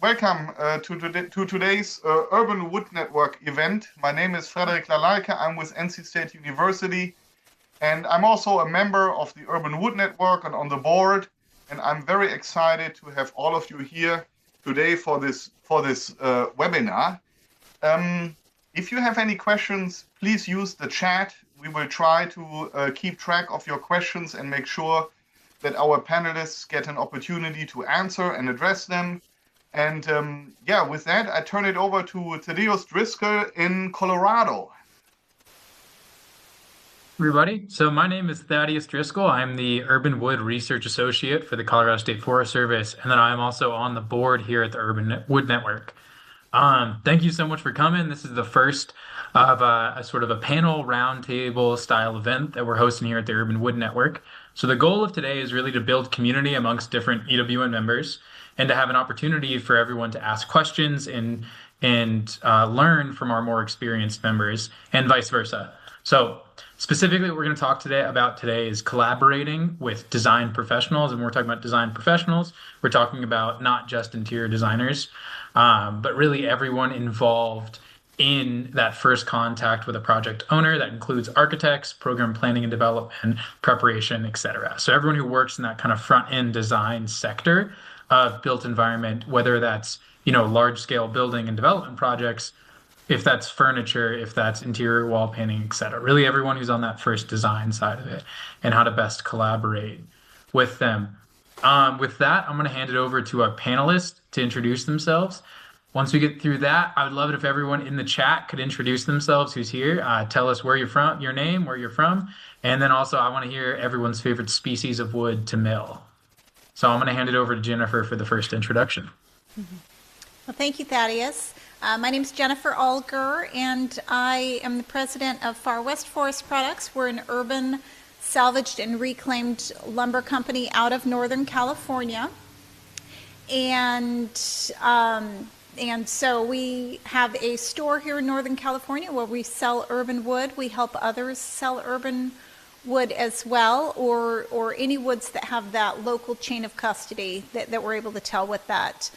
welcome to today's Urban Wood Network event. My name is Frederik Lalalke. I'm with NC State University, and I'm also a member of the Urban Wood Network and on the board. And I'm very excited to have all of you here today for this webinar. If you have any questions, please use the chat. We will try to keep track of your questions and make sure that our panelists get an opportunity to answer and address them. And with that, I turn it over to Thaddeus Driscoll in Colorado. Everybody, so my name is Thaddeus Driscoll. I'm the Urban Wood Research Associate for the Colorado State Forest Service, and then I'm also on the board here at the Urban Wood Network. Thank you so much for coming. This is the first of a sort of a panel roundtable style event that we're hosting here at the Urban Wood Network. So the goal of today is really to build community amongst different EWN members and to have an opportunity for everyone to ask questions and learn from our more experienced members and vice versa. So specifically, what we're going to talk about today is collaborating with design professionals. And when we're talking about design professionals, we're talking about not just interior designers, but really everyone involved in that first contact with a project owner. That includes architects, program planning and development, preparation, et cetera. So everyone who works in that kind of front-end design sector of built environment, whether that's, large-scale building and development projects, if that's furniture, if that's interior wall painting, et cetera. Really everyone who's on that first design side of it and how to best collaborate with them. With that, I'm going to hand it over to our panelists to introduce themselves. Once we get through that, I would love it if everyone in the chat could introduce themselves who's here, tell us where you're from, your name, where you're from, and then also I want to hear everyone's favorite species of wood to mill. So I'm going to hand it over to Jennifer for the first introduction. Well, thank you, Thaddeus. My name is Jennifer Alger, and I am the president of Far West Forest Products. We're an urban salvaged and reclaimed lumber company out of Northern California. And so we have a store here in Northern California where we sell urban wood. We help others sell urban wood as well, or any woods that have that local chain of custody that we're able to tell with that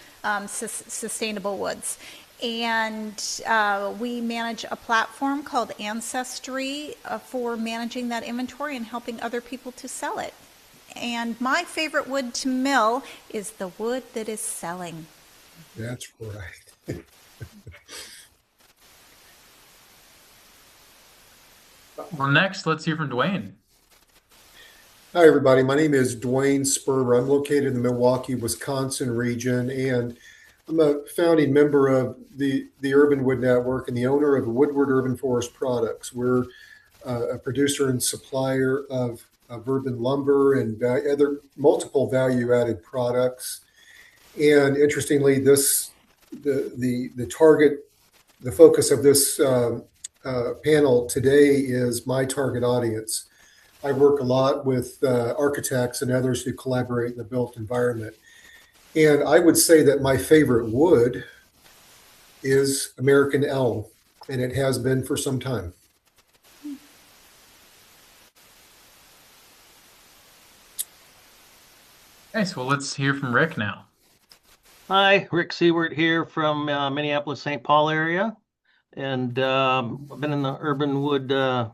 sustainable woods. And we manage a platform called Ancestry for managing that inventory and helping other people to sell it. And my favorite wood to mill is the wood that is selling. That's right. Well, next, let's hear from Dwayne. Hi, everybody. My name is Dwayne Sperber. I'm located in the Milwaukee, Wisconsin region, and I'm a founding member of the Urban Wood Network and the owner of Woodward Urban Forest Products. We're a producer and supplier of urban lumber and other multiple value-added products. And interestingly, the focus of this panel today is my target audience. I work a lot with architects and others who collaborate in the built environment. And I would say that my favorite wood is American elm, and it has been for some time. Nice. Well, let's hear from Rick now. Hi, Rick Seward here from Minneapolis, St. Paul area. And I've been in the urban wood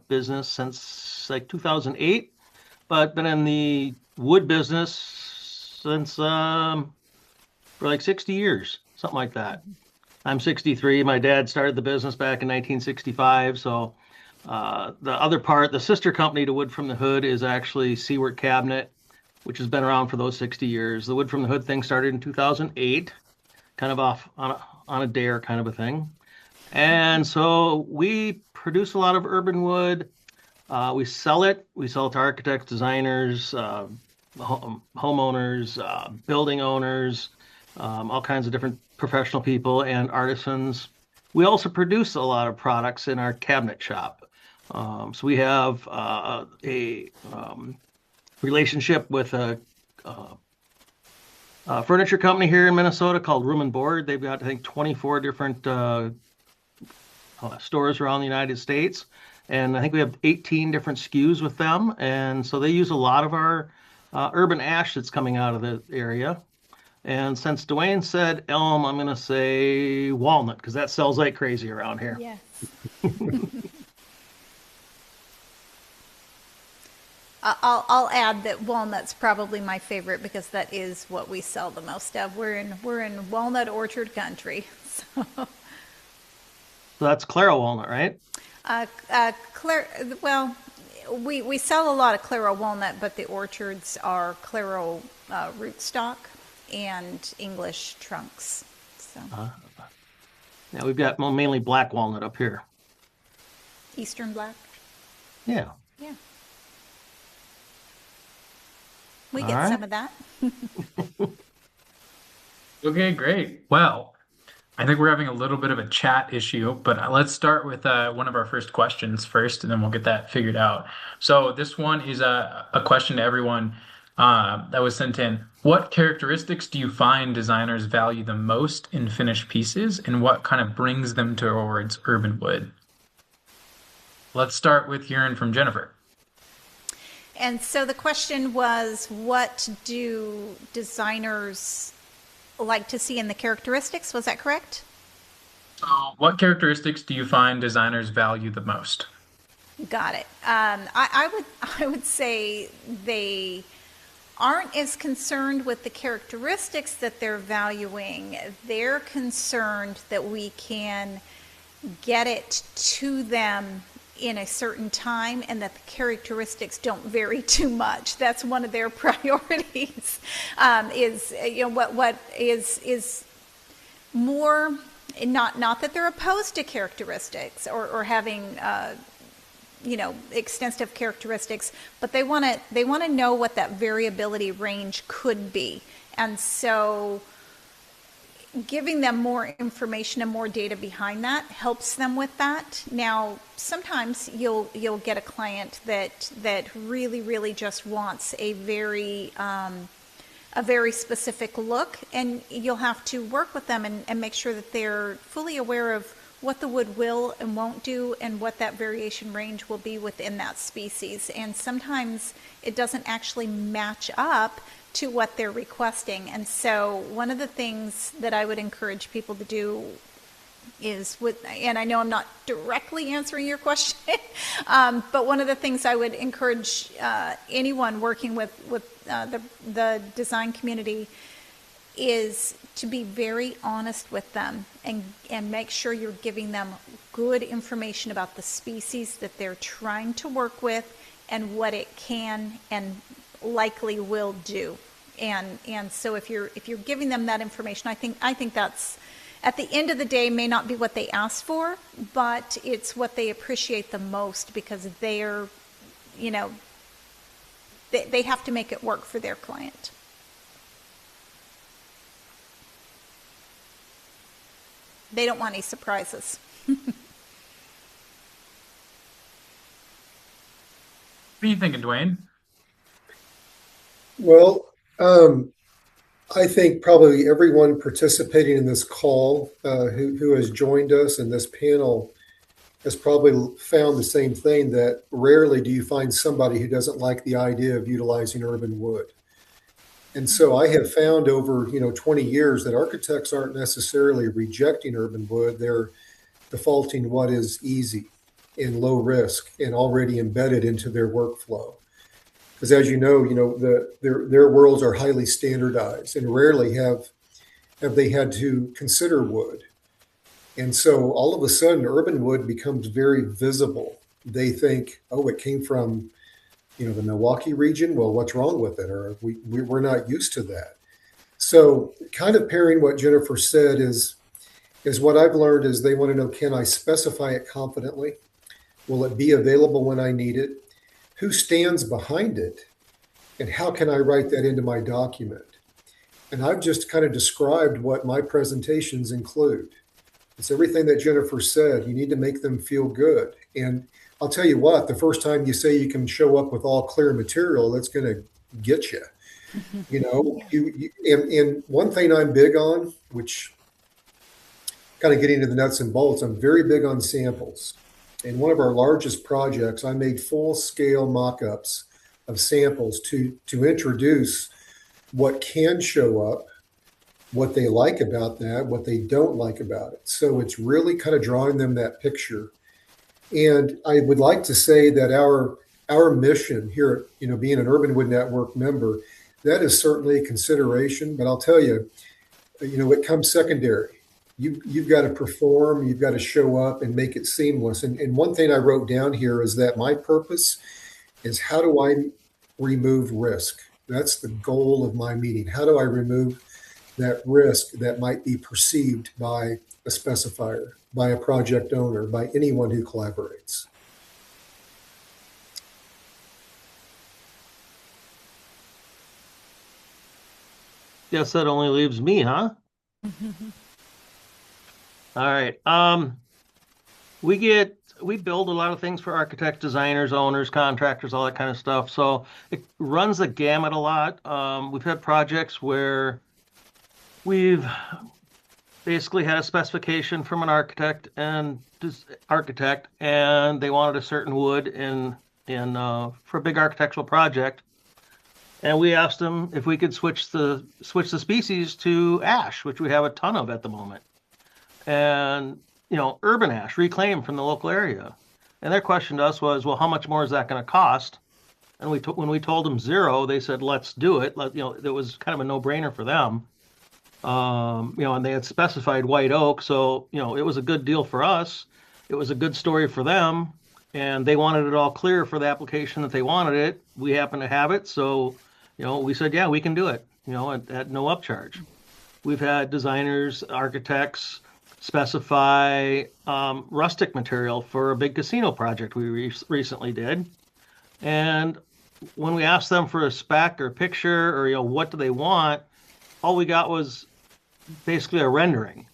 business since like 2008, but been in the wood business since for like 60 years, something like that. I'm 63. My dad started the business back in 1965. So the other part, the sister company to Wood from the Hood is actually Seward Cabinet, which has been around for those 60 years. The Wood from the Hood thing started in 2008, kind of off on a dare kind of a thing. And so we produce a lot of urban wood. We sell it. We sell it to architects, designers, homeowners, building owners, all kinds of different professional people and artisans. We also produce a lot of products in our cabinet shop. So we have a relationship with a furniture company here in Minnesota called Room and Board. They've got, I think, 24 different stores around the United States. And I think we have 18 different SKUs with them. And so they use a lot of our urban ash that's coming out of the area. And since Dwayne said elm, I'm going to say walnut because that sells like crazy around here. Yes. I'll add that walnut's probably my favorite because that is what we sell the most of. We're in walnut orchard country. So, So that's Claro walnut, right? well, we sell a lot of Claro walnut, but the orchards are Claro rootstock and English trunks. So Yeah, we've got mainly black walnut up here. Eastern black. Yeah. Yeah. We All get right. some of that. Okay, great. Well, I think we're having a little bit of a chat issue, but let's start with one of our first questions first, and then we'll get that figured out. So this one is a question to everyone that was sent in. What characteristics do you find designers value the most in finished pieces, and what kind of brings them towards urban wood? Let's start with hearing from Jennifer. And so the question was, what do designers like to see in the characteristics? Was that correct? So, what characteristics do you find designers value the most? Got it. I would say they aren't as concerned with the characteristics that they're valuing. They're concerned that we can get it to them in a certain time and that the characteristics don't vary too much. That's one of their priorities. What is more, not that they're opposed to characteristics or having extensive characteristics, but they want to know what that variability range could be. And so giving them more information and more data behind that helps them with that. Now, sometimes you'll get a client that really just wants a very specific look, and you'll have to work with them and make sure that they're fully aware of what the wood will and won't do and what that variation range will be within that species. And sometimes it doesn't actually match up to what they're requesting. And so one of the things that I would encourage people to do is and I know I'm not directly answering your question, but one of the things I would encourage anyone working with the design community is to be very honest with them and make sure you're giving them good information about the species that they're trying to work with and what it can and likely will do. And so if you're giving them that information, I think that's, at the end of the day, may not be what they asked for, but it's what they appreciate the most because they're, they have to make it work for their client. They don't want any surprises. What are you thinking, Dwayne? Well, I think probably everyone participating in this call who has joined us in this panel has probably found the same thing, that rarely do you find somebody who doesn't like the idea of utilizing urban wood. And so I have found over 20 years that architects aren't necessarily rejecting urban wood. They're defaulting what is easy and low risk and already embedded into their workflow. Because as you know, their worlds are highly standardized, and rarely have they had to consider wood. And so all of a sudden, urban wood becomes very visible. They think, oh, it came from the Milwaukee region. Well, what's wrong with it? Or we're not used to that. So kind of pairing what Jennifer said is what I've learned is they want to know, can I specify it confidently? Will it be available when I need it? Who stands behind it? And how can I write that into my document? And I've just kind of described what my presentations include. It's everything that Jennifer said. You need to make them feel good. And I'll tell you what, the first time you say you can show up with all clear material, that's going to get you. And one thing I'm big on, which kind of getting into the nuts and bolts, I'm very big on samples. In one of our largest projects, I made full-scale mock-ups of samples to introduce what can show up what they like about that, what they don't like about it. So it's really kind of drawing them that picture. And I would like to say that our mission here, being an Urban Wood Network member, that is certainly a consideration. But I'll tell you, it comes secondary. You've got to perform, you've got to show up and make it seamless. And one thing I wrote down here is that my purpose is, how do I remove risk? That's the goal of my meeting. How do I remove that risk that might be perceived by a specifier, by a project owner, by anyone who collaborates? Guess that only leaves me, huh? All right. We build a lot of things for architects, designers, owners, contractors, all that kind of stuff. So it runs the gamut a lot. We've had projects where we've basically had a specification from an architect, and they wanted a certain wood for a big architectural project. And we asked them if we could switch the species to ash, which we have a ton of at the moment. And, urban ash, reclaimed from the local area. And their question to us was, well, how much more is that going to cost? And when we told them zero, they said, let's do it. It was kind of a no-brainer for them. And they had specified white oak. So, it was a good deal for us. It was a good story for them. And they wanted it all clear for the application that they wanted it. We happened to have it. So, we said, yeah, we can do it, at no upcharge. We've had designers, architects specify rustic material for a big casino project we recently did. And when we asked them for a spec or picture or, what do they want, all we got was basically a rendering.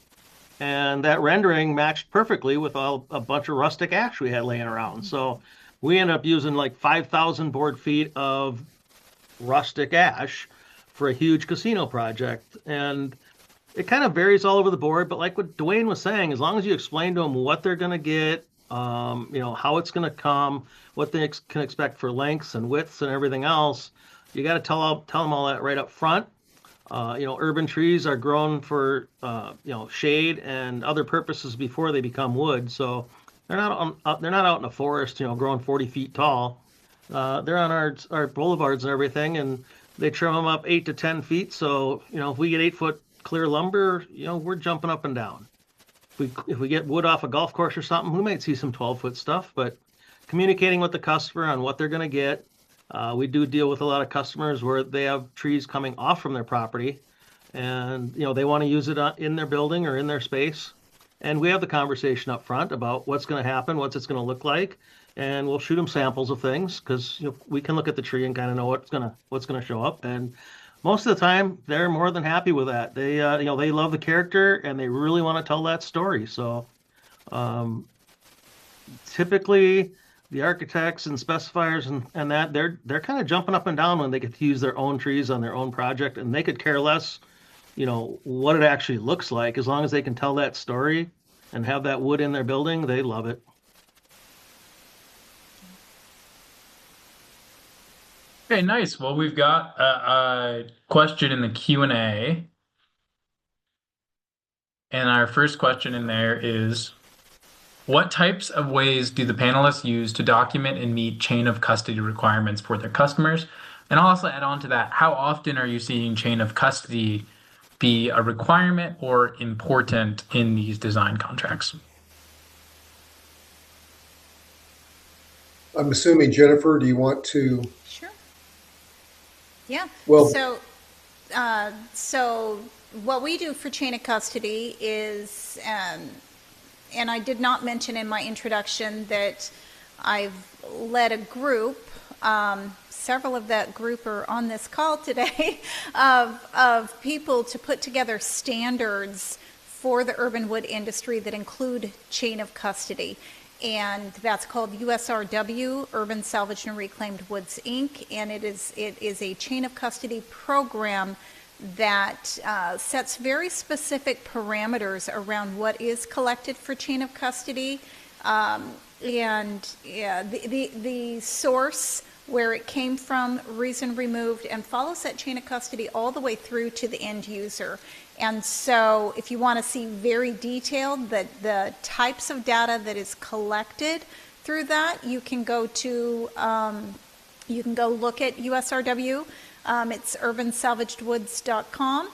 And that rendering matched perfectly with a bunch of rustic ash we had laying around. So we ended up using like 5,000 board feet of rustic ash for a huge casino project. And it kind of varies all over the board, but like what Dwayne was saying, as long as you explain to them what they're going to get, how it's going to come, what they can expect for lengths and widths and everything else, you got to tell them all that right up front. Urban trees are grown for, shade and other purposes before they become wood. So they're not out in a forest, growing 40 feet tall. They're on our boulevards and everything, and they trim them up 8 to 10 feet. So, if we get 8-foot clear lumber, we're jumping up and down. If we get wood off a golf course or something, we might see some 12-foot stuff, but communicating with the customer on what they're going to get. We do deal with a lot of customers where they have trees coming off from their property, and they want to use it in their building or in their space. And we have the conversation up front about what's going to happen, what's it's going to look like, and we'll shoot them samples of things because we can look at the tree and kind of know what's going to show up. And most of the time, they're more than happy with that. They they love the character and they really want to tell that story. So typically, the architects and specifiers and that they're kind of jumping up and down when they get to use their own trees on their own project, and they could care less, what it actually looks like. As long as they can tell that story and have that wood in their building, they love it. Okay, nice. Well, we've got a question in the Q&A. And our first question in there is, what types of ways do the panelists use to document and meet chain of custody requirements for their customers? And I'll also add on to that, how often are you seeing chain of custody be a requirement or important in these design contracts? I'm assuming, Jennifer, do you want to? Sure. Yeah. Well, So what we do for chain of custody is, and I did not mention in my introduction that I've led a group, several of that group are on this call today, of people to put together standards for the urban wood industry that include chain of custody. And that's called USRW, Urban Salvaged and Reclaimed Woods, Inc. And it is a chain of custody program that sets very specific parameters around what is collected for chain of custody, and the source, where it came from, reason removed, and follows that chain of custody all the way through to the end user. And so if you want to see very detailed the types of data that is collected through that, you can go look at USRW. It's urbansalvagedwoods.com,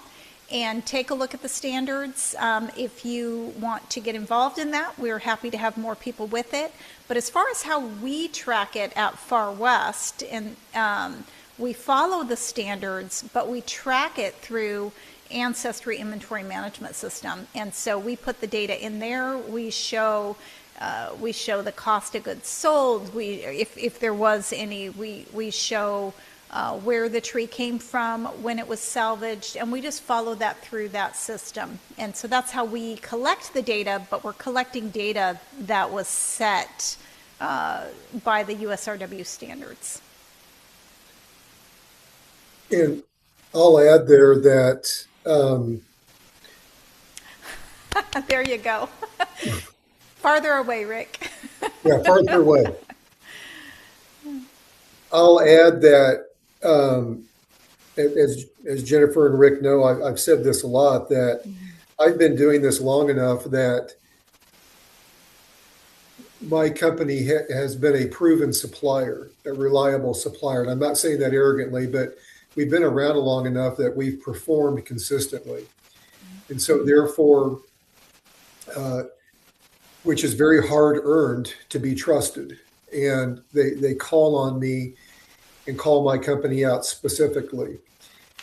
and take a look at the standards. If you want to get involved in that, we're happy to have more people with it. But as far as how we track it at Far West, and we follow the standards, but we track it through Ancestry Inventory Management System. And so we put the data in there. We show the cost of goods sold. If there was any, we show where the tree came from, when it was salvaged, and we just follow that through that system. And so that's how we collect the data, but we're collecting data that was set by the USRW standards. And I'll add there that there you go. Farther away, Rick. yeah, farther away. I'll add that as Jennifer and Rick know, I've said this a lot, that I've been doing this long enough that my company has been a proven supplier, a reliable supplier. And I'm not saying that arrogantly, but we've been around long enough that we've performed consistently. And so therefore, which is very hard earned to be trusted. And they call on me and call my company out specifically.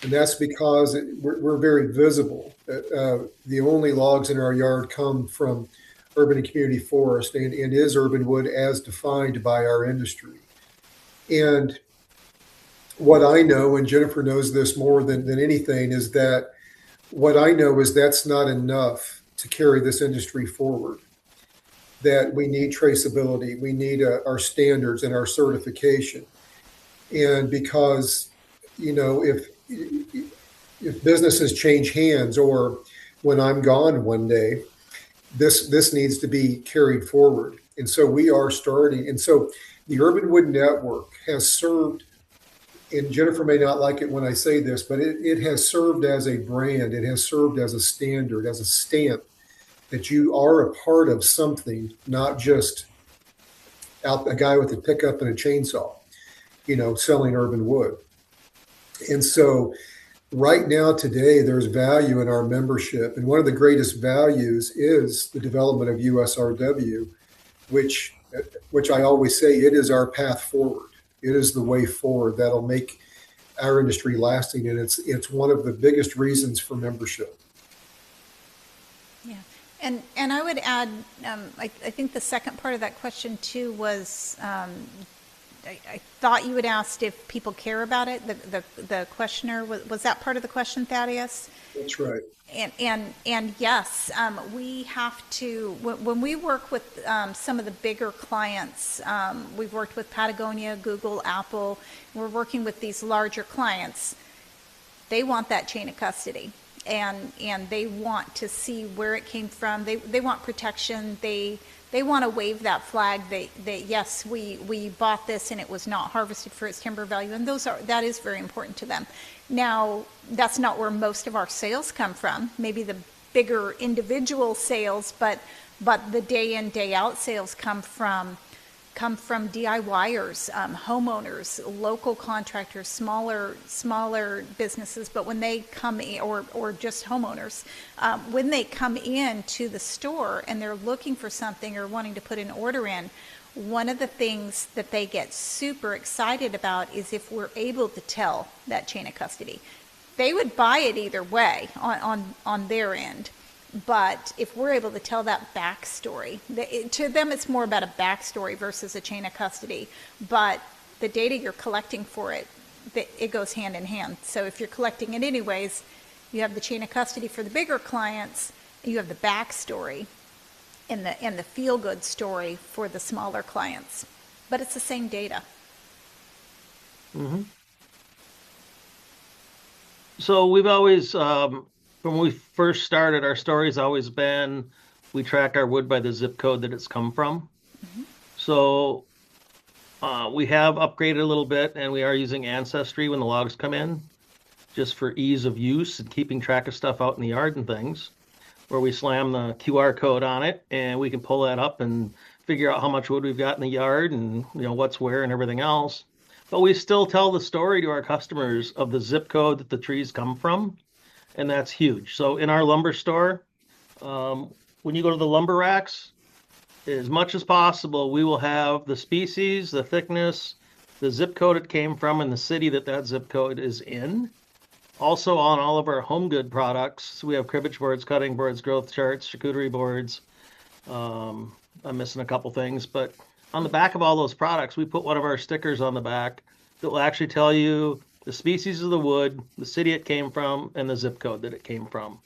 And that's because we're very visible. The only logs in our yard come from urban and community forest and is urban wood as defined by our industry. And what I know, and Jennifer knows this more than anything, is that what I know is that's not enough to carry this industry forward. That we need traceability, we need our standards and our certification. And because, if businesses change hands, or when I'm gone one day, this needs to be carried forward. And so we are starting. And so the Urban Wood Network has served, and Jennifer may not like it when I say this, but it has served as a brand. It has served as a standard, as a stamp that you are a part of something, not just a guy with a pickup and a chainsaw, selling urban wood. And so right now, today, there's value in our membership. And one of the greatest values is the development of USRW, which I always say it is our path forward. It is the way forward that'll make our industry lasting. And it's one of the biggest reasons for membership. Yeah. And I would add, I think the second part of that question too was, I thought you had asked if people care about it. The questioner, was that part of the question, Thaddeus? That's right. And yes, we have to, when we work with some of the bigger clients, we've worked with Patagonia, Google, Apple, we're working with these larger clients, they want that chain of custody. And they want to see where it came from. They want protection. They want to wave that flag that yes, we bought this and it was not harvested for its timber value, and that is very important to them. Now, that's not where most of our sales come from. Maybe the bigger individual sales, but the day in, day out sales come from DIYers, homeowners, local contractors, smaller businesses. But when they come in, or just homeowners, when they come in to the store and they're looking for something or wanting to put an order in, one of the things that they get super excited about is if we're able to tell that chain of custody. They would buy it either way on their end. But if we're able to tell that backstory, to them it's more about a backstory versus a chain of custody. But the data you're collecting for it goes hand in hand. So if you're collecting it anyways, you have the chain of custody for the bigger clients, you have the backstory and the feel-good story for the smaller clients. But it's the same data. Mm-hmm. So we've always... when we first started, our story's always been, we track our wood by the zip code that it's come from. Mm-hmm. So we have upgraded a little bit, and we are using Ancestry when the logs come in. just for ease of use and keeping track of stuff out in the yard and things, where we slam the QR code on it and we can pull that up and figure out how much wood we've got in the yard and what's where and everything else. But we still tell the story to our customers of the zip code that the trees come from, and that's huge. So in our lumber store, when you go to the lumber racks, as much as possible, we will have the species, the thickness, the zip code it came from, and the city that zip code is in. Also on all of our home good products, we have cribbage boards, cutting boards, growth charts, charcuterie boards. I'm missing a couple things, but on the back of all those products, we put one of our stickers on the back that will actually tell you the species of the wood, the city it came from, and the zip code that it came from.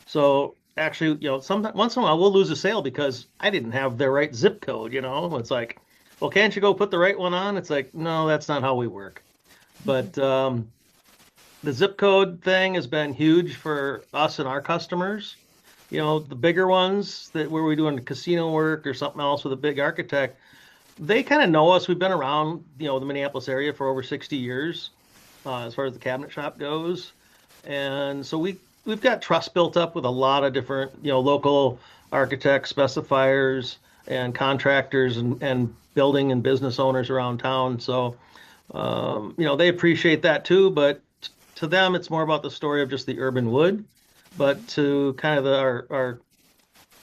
So actually, sometimes once in a while we'll lose a sale because I didn't have the right zip code. It's like, well, can't you go put the right one on? It's like, no, that's not how we work. But the zip code thing has been huge for us and our customers. The bigger ones where we're doing casino work or something else with a big architect, they kind of know us. We've been around, the Minneapolis area for over 60 years, as far as the cabinet shop goes. And so we've got trust built up with a lot of different, local architects, specifiers, and contractors and building and business owners around town. So, they appreciate that too, but to them, it's more about the story of just the urban wood. But to kind of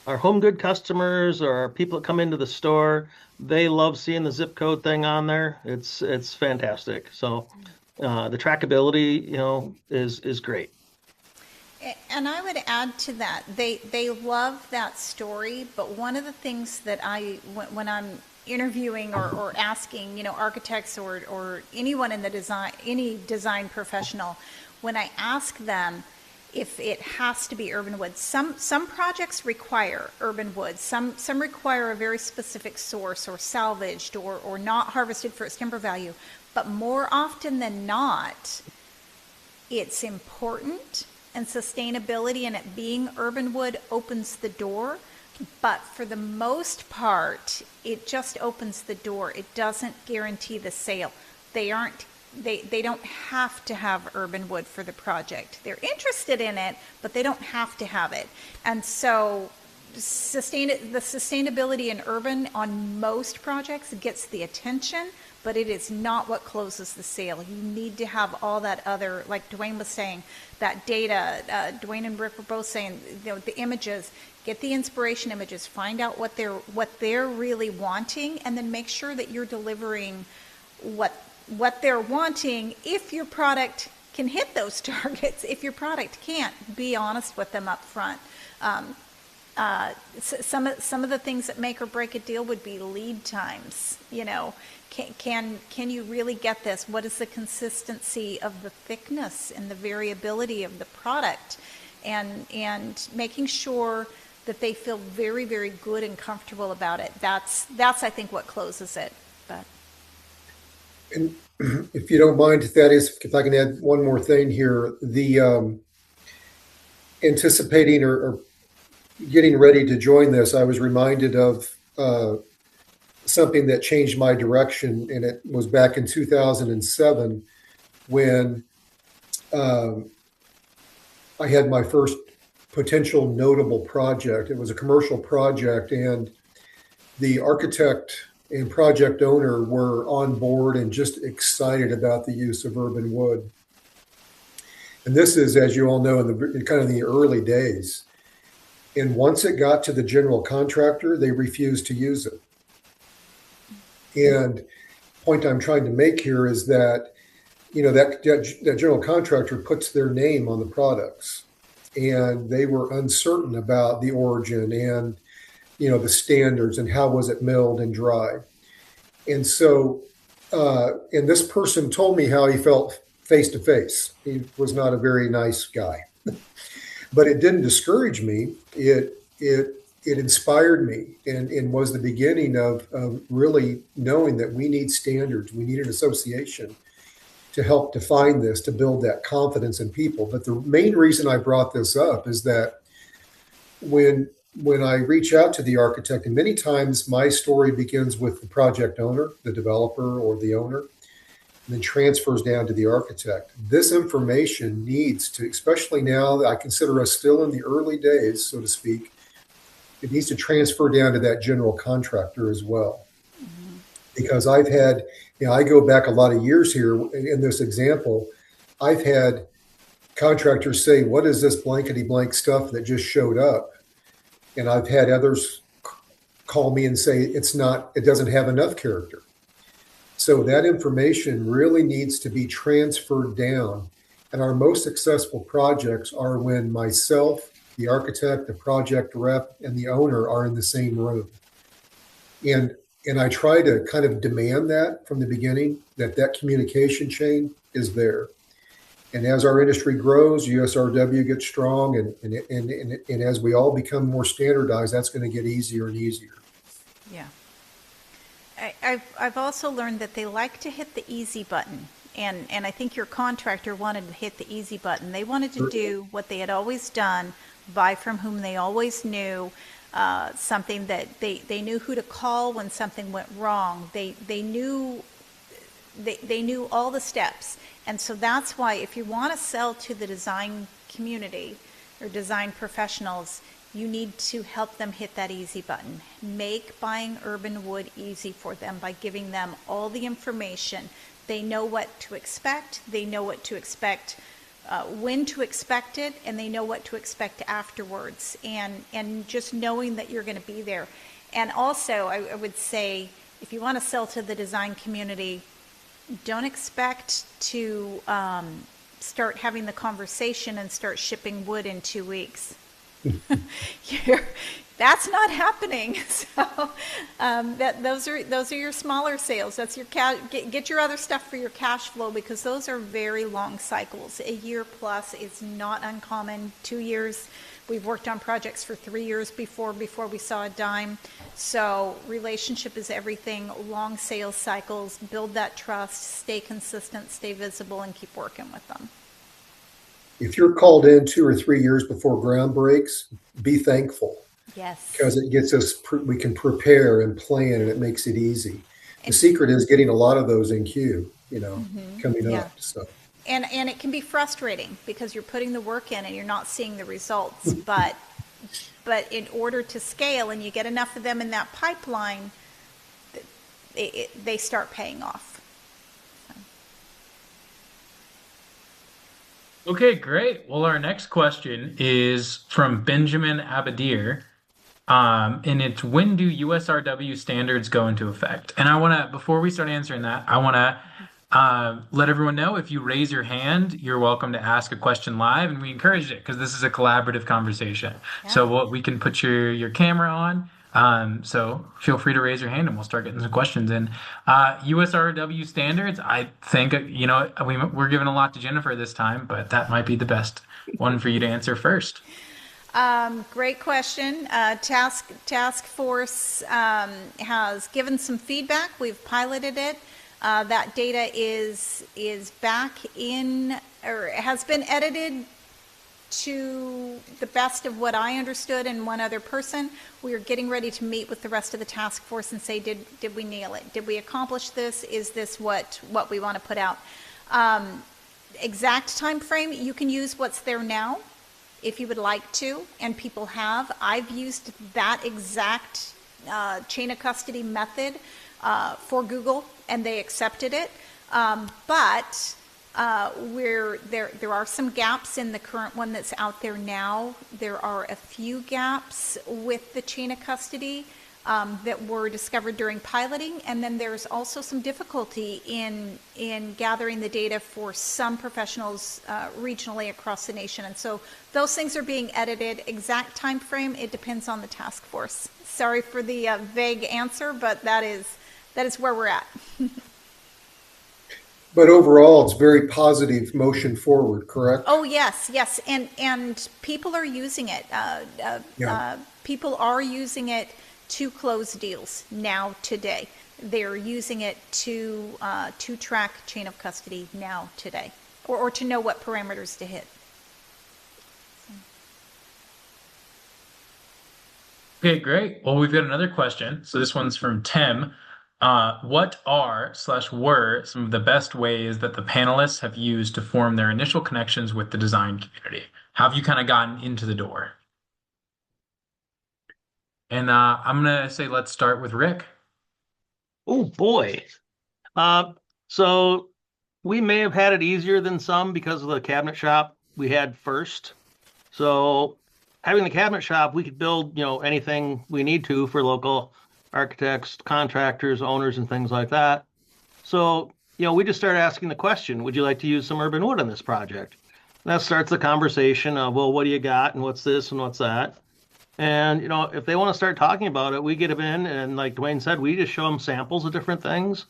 our home good customers or our people that come into the store, they love seeing the zip code thing on there. It's fantastic. So the trackability, is great. And I would add to that, they love that story, but one of the things that when I'm interviewing or asking, architects or anyone in any design professional, when I ask them if it has to be urban wood, some projects require urban wood, some require a very specific source or salvaged or not harvested for its timber value, but more often than not, it's important. And sustainability and it being urban wood opens the door. But for the most part, it just opens the door. It doesn't guarantee the sale. They don't have to have urban wood for the project. They're interested in it, but they don't have to have it. And so the sustainability in urban on most projects gets the attention, but it is not what closes the sale. You need to have all that other, like Dwayne was saying, that data. Dwayne and Rick were both saying, the images. Get the inspiration images. Find out what they're really wanting, and then make sure that you're delivering what they're wanting. If your product can hit those targets, if your product can't, be honest with them up front. Some of the things that make or break a deal would be lead times. Can you really get this? What is the consistency of the thickness and the variability of the product, and making sure that they feel very, very good and comfortable about it. That's I think what closes it. But and if you don't mind, Thaddeus, if I can add one more thing here, the anticipating or getting ready to join this, I was reminded of something that changed my direction, and it was back in 2007 when I had my first potential notable project. It was a commercial project, and the architect and project owner were on board and just excited about the use of urban wood. And this is, as you all know, in kind of the early days. And once it got to the general contractor, they refused to use it. And the point I'm trying to make here is that, that general contractor puts their name on the products, and they were uncertain about the origin and, the standards and how was it milled and dried. And so, and this person told me how he felt face to face. He was not a very nice guy, but it didn't discourage me. It inspired me and was the beginning of really knowing that we need standards. We need an association to help define this, to build that confidence in people. But the main reason I brought this up is that when I reach out to the architect, and many times my story begins with the project owner, the developer or the owner, and then transfers down to the architect. This information needs to, especially now that I consider us still in the early days, so to speak, it needs to transfer down to that general contractor as well. Because I've had, I go back a lot of years here in this example, I've had contractors say, what is this blankety blank stuff that just showed up? And I've had others call me and say, it doesn't have enough character. So that information really needs to be transferred down. And our most successful projects are when myself, the architect, the project rep, and the owner are in the same room. And I try to kind of demand that from the beginning, that communication chain is there. And as our industry grows, USRW gets strong, and as we all become more standardized, that's going to get easier and easier. Yeah. I've also learned that they like to hit the easy button. And I think your contractor wanted to hit the easy button. They wanted to do what they had always done, buy from whom they always knew, something that they knew who to call when something went wrong. They knew all the steps. And so that's why if you want to sell to the design community or design professionals, you need to help them hit that easy button. Make buying urban wood easy for them by giving them all the information. They know what to expect. They know what to expect, when to expect it, and they know what to expect afterwards. And just knowing that you're going to be there. And also, I would say, if you want to sell to the design community, don't expect to start having the conversation and start shipping wood in 2 weeks. That's not happening. So those are your smaller sales. That's your get your other stuff for your cash flow, because those are very long cycles. A year plus is not uncommon. 2 years. We've worked on projects for 3 years before we saw a dime. So relationship is everything. Long sales cycles. Build that trust. Stay consistent. Stay visible, and keep working with them. If you're called in 2 or 3 years before ground breaks, be thankful. Yes. Because it gets us, we can prepare and plan, and it makes it easy. The secret is getting a lot of those in queue, coming up. So. And it can be frustrating because you're putting the work in and you're not seeing the results. But in order to scale and you get enough of them in that pipeline, they start paying off. Okay, great. Well, our next question is from Benjamin Abadir. And it's, when do USRW standards go into effect? And before we start answering that, I want to let everyone know, if you raise your hand, you're welcome to ask a question live, and we encourage it because this is a collaborative conversation. Yeah. So we can put your camera on. So feel free to raise your hand and we'll start getting some questions in. USRW standards, I think, we're giving a lot to Jennifer this time, but that might be the best one for you to answer first. Great question. Task Force has given some feedback. We've piloted it. That data is back in, or has been edited to the best of what I understood and one other person. We are getting ready to meet with the rest of the task force and say, did we nail it? Did we accomplish this? Is this what we want to put out? Exact time frame, you can use what's there now if you would like to, and people have. I've used that exact chain of custody method for Google, and they accepted it. But there are some gaps in the current one that's out there now. There are a few gaps with the chain of custody that were discovered during piloting, and then there's also some difficulty in gathering the data for some professionals regionally across the nation. And so those things are being edited. Exact time frame, it depends on the task force. Sorry for the vague answer, but that is where we're at. But overall, it's very positive motion forward, correct? Oh, yes. And people are using it. People are using it to close deals now, today. They're using it to track chain of custody now, today, or to know what parameters to hit. Okay, great. Well, we've got another question. So this one's from Tim. What are/were some of the best ways that the panelists have used to form their initial connections with the design community? How have you kind of gotten into the door? And I'm gonna say let's start with Rick. Oh boy. Uh, so we may have had it easier than some because of the cabinet shop we had first. So having the cabinet shop, we could build, anything we need to for local architects, contractors, owners, and things like that. So, we just started asking the question, would you like to use some urban wood on this project? And that starts the conversation of, well, what do you got and what's this and what's that? And, if they want to start talking about it, we get them in. And like Dwayne said, we just show them samples of different things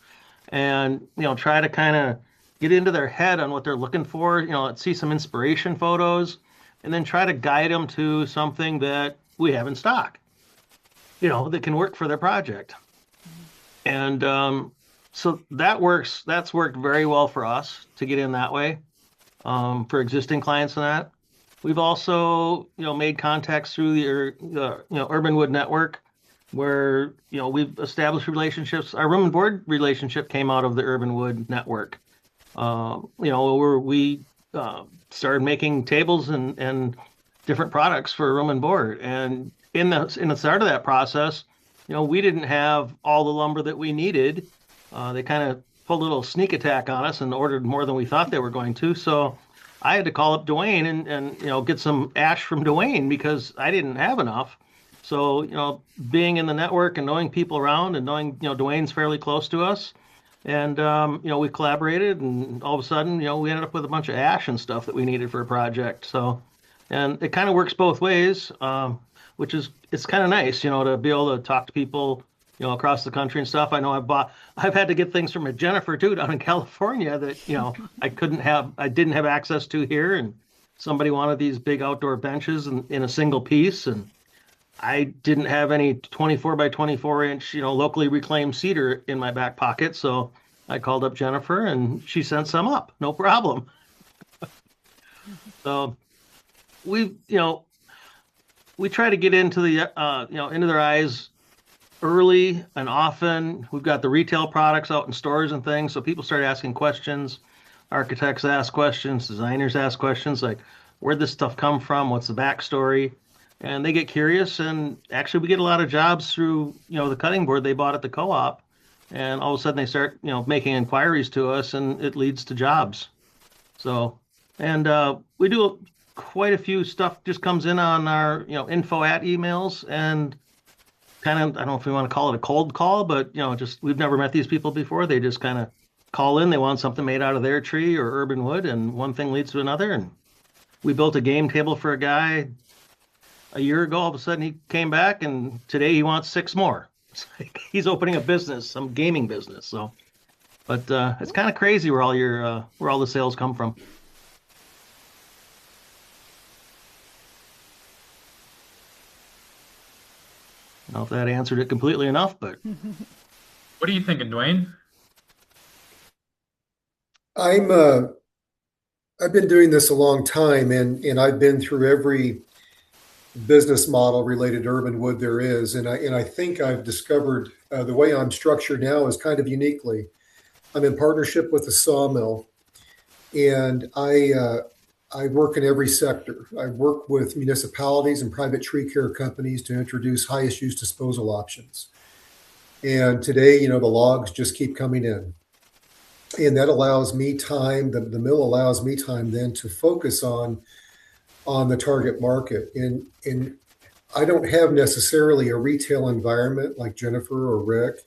and, try to kind of get into their head on what they're looking for, see some inspiration photos and then try to guide them to something that we have in stock, that can work for their project. And so that works. That's worked very well for us to get in that way for existing clients and that. We've also, made contacts through the Urban Wood Network, where we've established relationships. Our room and board relationship came out of the Urban Wood Network. Where we started making tables and different products for room and board. And in the start of that process, we didn't have all the lumber that we needed. They kind of pulled a little sneak attack on us and ordered more than we thought they were going to. So I had to call up Dwayne and get some ash from Dwayne because I didn't have enough. So, being in the network and knowing people around and knowing, Dwayne's fairly close to us. And, we collaborated and all of a sudden, we ended up with a bunch of ash and stuff that we needed for a project. So, and it kind of works both ways, which it's kind of nice, to be able to talk to people, across the country and stuff. I know I've had to get things from a Jennifer too down in California that, I didn't have access to here. And somebody wanted these big outdoor benches in a single piece. And I didn't have any 24 by 24 inch, locally reclaimed cedar in my back pocket. So I called up Jennifer and she sent some up. No problem. So we try to get into into their eyes early and often. We've got the retail products out in stores and things. So people start asking questions. Architects ask questions. Designers ask questions like, where'd this stuff come from? What's the backstory? And they get curious. And actually, we get a lot of jobs through, the cutting board they bought at the co-op. And all of a sudden they start, making inquiries to us and it leads to jobs. So, and we do quite a few stuff just comes in on our, info at emails and kind of, I don't know if we want to call it a cold call, but, just we've never met these people before. They just kind of call in. They want something made out of their tree or urban wood and one thing leads to another. And we built a game table for a guy a year ago. All of a sudden he came back and today he wants 6 more. It's like he's opening a business, some gaming business. So, but it's kind of crazy where all the sales come from. I don't know if that answered it completely enough, but What are you thinking, Dwayne? I've been doing this a long time and I've been through every business model related to urban wood there is. And I think I've discovered the way I'm structured now is kind of uniquely. I'm in partnership with a sawmill and I work in every sector. I work with municipalities and private tree care companies to introduce highest use disposal options. And today, the logs just keep coming in. And that allows me time, the mill allows me time then to focus on the target market. And I don't have necessarily a retail environment like Jennifer or Rick,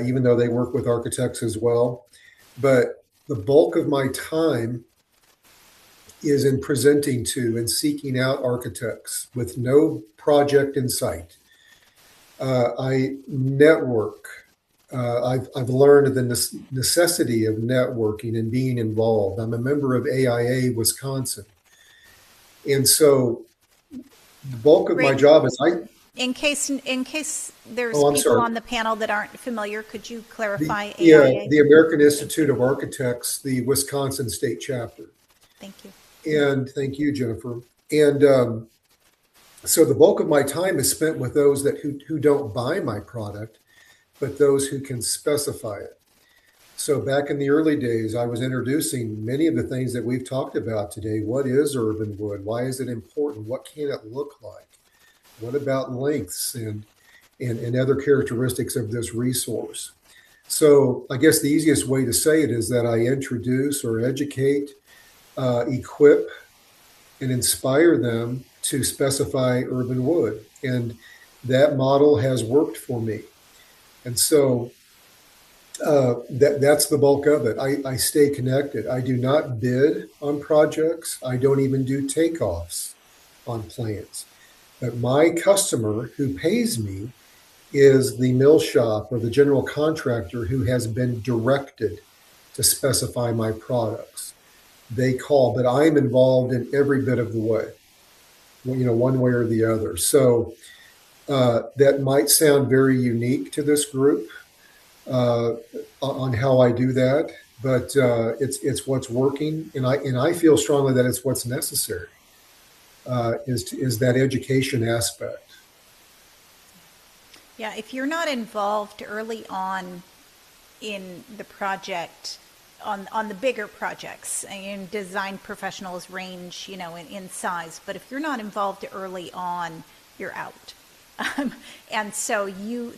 even though they work with architects as well. But the bulk of my time is in presenting to and seeking out architects with no project in sight. I network. I've learned the necessity of networking and being involved. I'm a member of AIA Wisconsin. And so the bulk of my job is in case there's I'm people sorry. on the panel that aren't familiar, could you clarify Yeah, AIA? the American Institute of Architects, the Wisconsin state chapter. Thank you. And thank you, Jennifer. And so the bulk of my time is spent with those who don't buy my product, but those who can specify it. So back in the early days, I was introducing many of the things that we've talked about today. What is urban wood? Why is it important? What can it look like? What about lengths and other characteristics of this resource? So I guess the easiest way to say it is that I introduce or educate, equip, and inspire them to specify urban wood. And that model has worked for me. And so that's the bulk of it. I stay connected. I do not bid on projects. I don't even do takeoffs on plans. But my customer who pays me is the mill shop or the general contractor who has been directed to specify my products. They call, but I'm involved in every bit of the way, one way or the other. So that might sound very unique to this group on how I do that, but it's what's working, and I feel strongly that it's what's necessary. Is that education aspect. Yeah, if you're not involved early on in the project, on the bigger projects, and design professionals range, in size, but if you're not involved early on, you're out. And so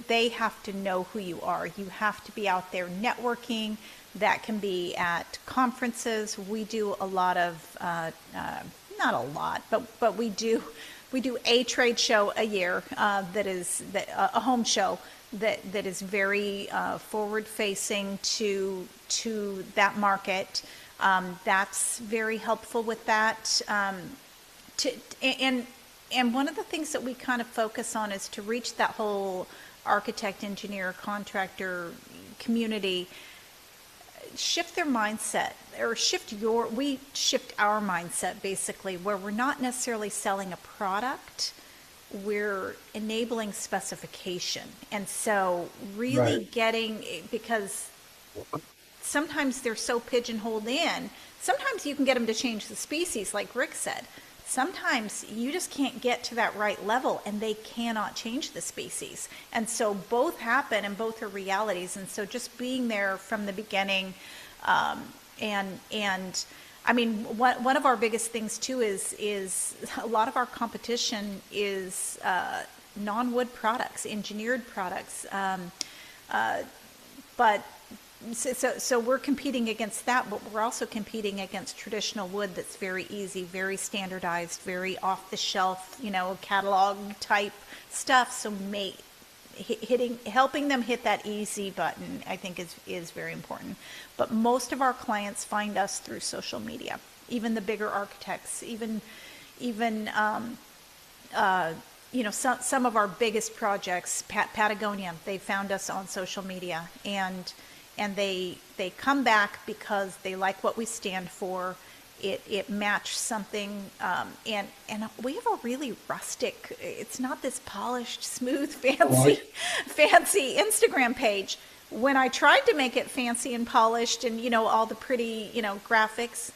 they have to know who you are. You have to be out there networking. That can be at conferences. We do a lot of, not a lot, but we do a trade show a year that is a home show that is very forward facing to that market. That's very helpful with that. And one of the things that we kind of focus on is to reach that whole architect, engineer, contractor community, shift their mindset, or we shift our mindset basically, where we're not necessarily selling a product, we're enabling specification. And so really because sometimes they're so pigeonholed in, sometimes you can get them to change the species, like Rick said. Sometimes you just can't get to that right level and they cannot change the species. And so both happen and both are realities. And so just being there from the beginning, and I mean, one of our biggest things too is a lot of our competition is non-wood products, engineered products. But so we're competing against that, but we're also competing against traditional wood that's very easy, very standardized, very off the shelf, catalog type stuff. So helping them hit that easy button, I think is very important. But most of our clients find us through social media, even the bigger architects, even some of our biggest projects, Patagonia, they found us on social media, and they come back because they like what we stand for. It matched something, and we have a really rustic. It's not this polished, smooth, fancy Instagram page. When I tried to make it fancy and polished, and all the pretty graphics,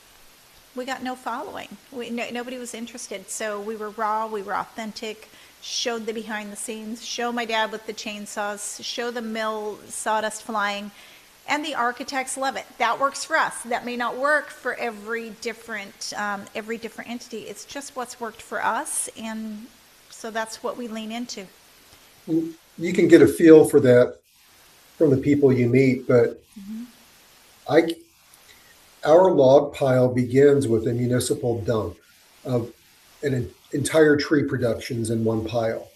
we got no following. Nobody was interested. So we were raw, we were authentic. Showed the behind the scenes. Show my dad with the chainsaws. Show the mill sawdust flying. And the architects love it. That works for us. That may not work for every different entity. It's just what's worked for us, and so that's what we lean into. You can get a feel for that from the people you meet, but our log pile begins with a municipal dump of an entire tree productions in one pile.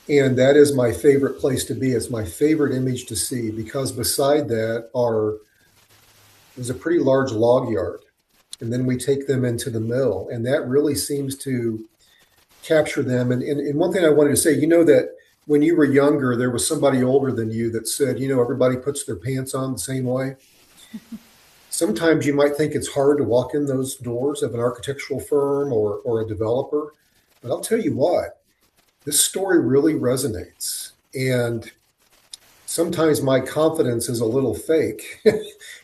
And that is my favorite place to be. It's my favorite image to see, because beside that is a pretty large log yard. And then we take them into the mill, and that really seems to capture them. And one thing I wanted to say, that when you were younger, there was somebody older than you that said, everybody puts their pants on the same way. Sometimes you might think it's hard to walk in those doors of an architectural firm or a developer, but I'll tell you what. This story really resonates, and sometimes my confidence is a little fake.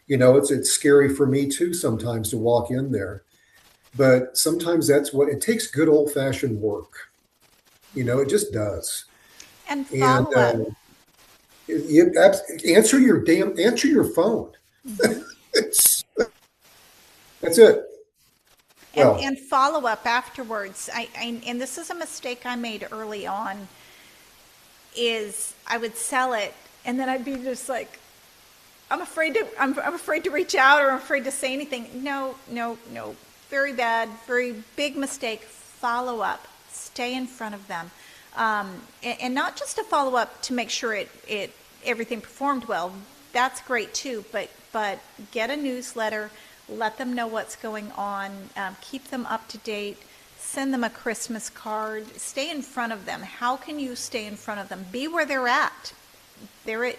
It's scary for me too sometimes to walk in there, but sometimes that's what it takes. Good old-fashioned work, it just does. And follow up. Answer your phone. That's it. Well, And follow up afterwards. And this is a mistake I made early on, is I would sell it and then I'd be just like, I'm afraid to reach out, or I'm afraid to say anything. No, no, no. Very bad, very big mistake. Follow up. Stay in front of them. And not just to follow up to make sure everything performed well. That's great too, but get a newsletter, let them know what's going on, keep them up to date, send them a Christmas card, stay in front of them. How can you stay in front of them? Be where they're at. They're,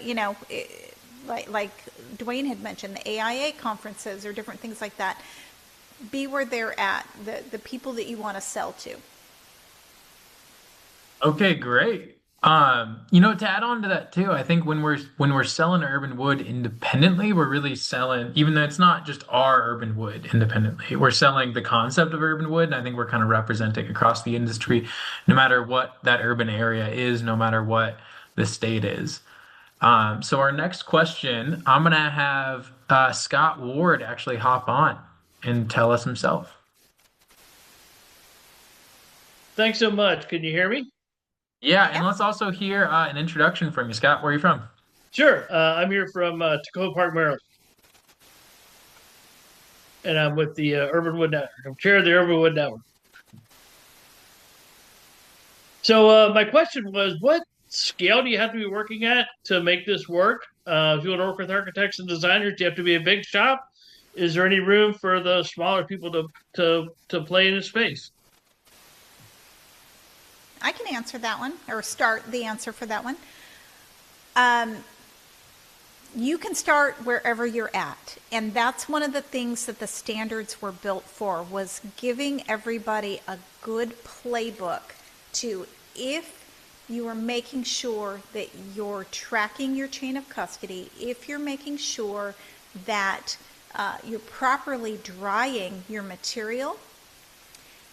like Dwayne had mentioned, the AIA conferences or different things like that. Be where they're at, the people that you want to sell to. Okay, great. To add on to that too, I think when we're selling urban wood independently, we're really selling, even though it's not just our urban wood independently, we're selling the concept of urban wood, and I think we're kind of representing across the industry, no matter what that urban area is, no matter what the state is. So our next question, I'm gonna have Scott Ward actually hop on and tell us himself. Thanks so much. Can you hear me? Yeah, and let's also hear an introduction from you, Scott. Where are you from? Sure. I'm here from Tacoma Park, Maryland, and I'm with the Urban Wood Network. I'm chair of the Urban Wood Network. So my question was, what scale do you have to be working at to make this work? If you want to work with architects and designers, do you have to be a big shop? Is there any room for the smaller people to play in the space? I can answer that one, or start the answer for that one. You can start wherever you're at, and that's one of the things that the standards were built for, was giving everybody a good playbook to, if you are making sure that you're tracking your chain of custody, if you're making sure that you're properly drying your material